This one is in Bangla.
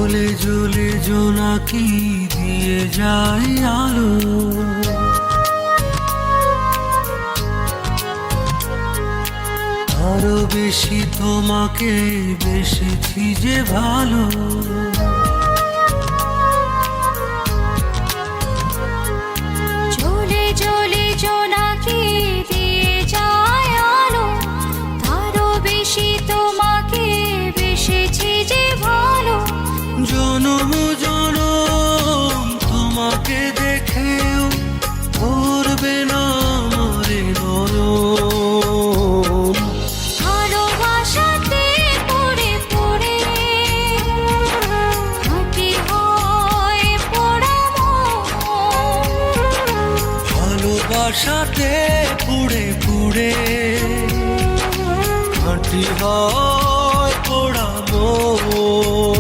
জ্বলে জ্বলে জোনাকি দিয়ে যায় আলো, আরো বেশি তোমাকে বেসেছি যে ভালো। জ্বলে জ্বলে জোনাকি দিয়ে যায় আলো, আরো বেশি তোমাকে বেসেছি যে ভালো। জনম জনম তোমাকে দেখেও ভরবে না মরে নয়ন। ভালোবাসাতে পড়ে পড়ে মাটি হয় পোড়া মন। ভালোবাসাতে পুড়ে পুড়ে মাটি হয় পোড়া মন।